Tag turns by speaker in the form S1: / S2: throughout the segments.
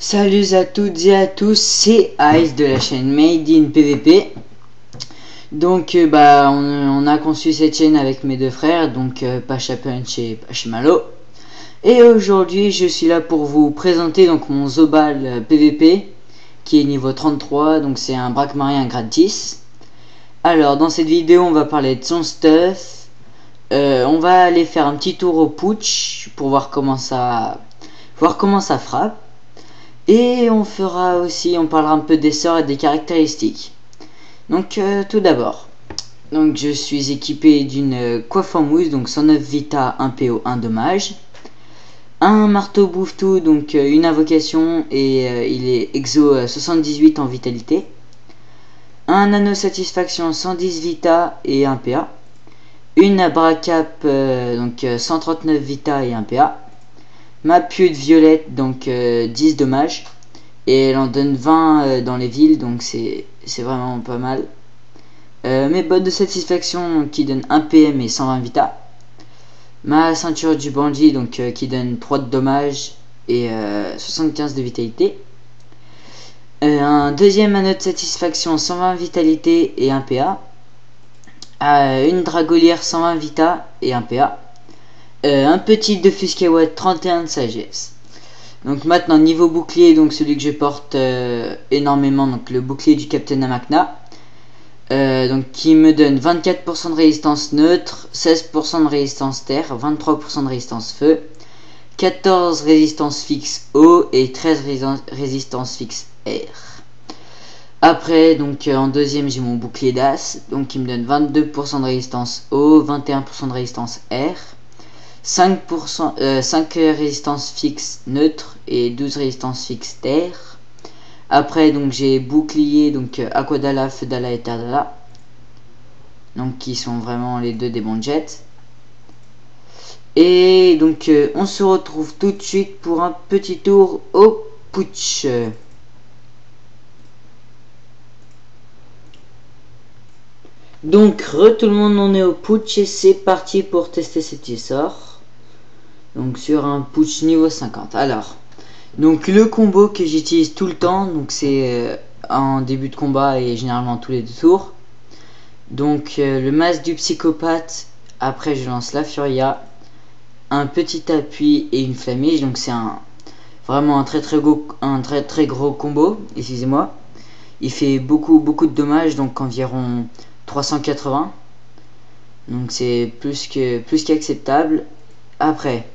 S1: Salut à toutes et à tous, c'est Ice de la chaîne Made in PVP. Donc on a conçu cette chaîne avec mes deux frères, donc Pacha Punch et Pachamalo. Et aujourd'hui je suis là pour vous présenter donc mon Zobal PVP qui est niveau 33, donc c'est un braquemarien grade 10. Alors dans cette vidéo on va parler de son stuff, on va aller faire un petit tour au putsch pour voir comment ça frappe. Et on parlera un peu des sorts et des caractéristiques. Donc tout d'abord, donc je suis équipé d'une coiffe en mousse, donc 109 vita, 1 PO, 1 dommage. Un marteau bouffe-tout, donc une invocation et il est exo 78 en vitalité. Un anneau satisfaction 110 vita et 1 PA. Une abracap donc 139 vita et 1 PA. Ma pute violette, donc 10 dommages. Et elle en donne 20 dans les villes, donc c'est vraiment pas mal. Mes bottes de satisfaction donc, qui donnent 1 PM et 120 vita. Ma ceinture du bandit donc qui donne 3 de dommages et 75 de vitalité. Un deuxième anneau de satisfaction 120 vitalité et 1 PA. Une dragolière 120 vita et 1 PA. Un petit de Fuskewatt 31 de sagesse. Donc maintenant niveau bouclier, donc celui que je porte énormément, donc le bouclier du Captain Amakna, donc qui me donne 24% de résistance neutre, 16% de résistance terre, 23% de résistance feu, 14 résistance fixe eau et 13 résistance fixe air. Après donc en deuxième j'ai mon bouclier d'as, donc qui me donne 22% de résistance eau, 21% de résistance air, 5 résistance fixe neutre et 12 résistance fixe terre. Après donc j'ai bouclier donc Aquadala, Feudala et Terdala, donc qui sont vraiment les deux des bons jets. Et donc on se retrouve tout de suite pour un petit tour au putsch. Donc tout le monde, on est au putsch et c'est parti pour tester ces petits sorts. Donc sur un putsch niveau 50. Alors, donc le combo que j'utilise tout le temps, donc c'est en début de combat et généralement tous les 2 tours. Donc le masque du psychopathe, après je lance la furia, un petit appui et une flamige. Donc c'est vraiment un très gros combo, excusez-moi. Il fait beaucoup de dommages, donc environ 380. Donc c'est plus qu'acceptable. Après,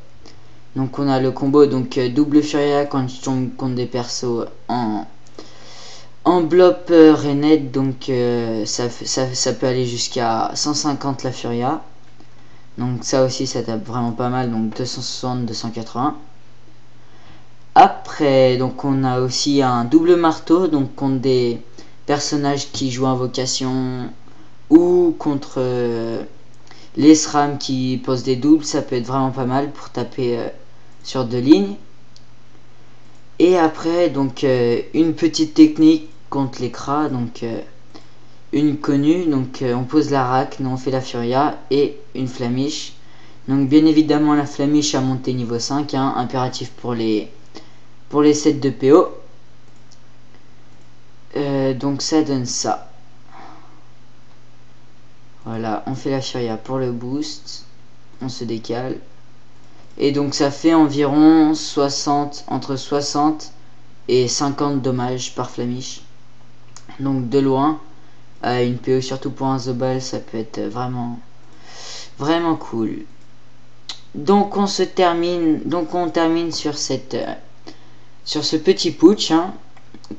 S1: donc on a le combo donc double furia quand je tombe contre des persos en blob Rened, donc ça peut aller jusqu'à 150 la furia. Donc ça aussi ça tape vraiment pas mal, donc 260, 280. Après donc on a aussi un double marteau, donc contre des personnages qui jouent invocation ou contre les SRAM qui posent des doubles, ça peut être vraiment pas mal pour taper sur 2 lignes. Et après donc une petite technique contre les cras, donc une connue, donc on pose la rack, nous on fait la furia et une flamiche. Donc bien évidemment la flamiche a monté niveau 5, hein, impératif pour les sets de PO. Donc ça donne ça. Voilà, on fait la furia pour le boost, on se décale. Et donc ça fait environ entre 60 et 50 dommages par flamiche. Donc de loin, une PO surtout pour un Zobal, ça peut être vraiment cool. Donc on termine sur ce petit putsch, hein,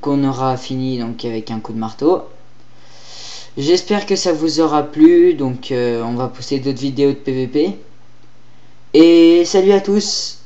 S1: qu'on aura fini donc avec un coup de marteau. J'espère que ça vous aura plu, donc on va poster d'autres vidéos de PVP. Et salut à tous!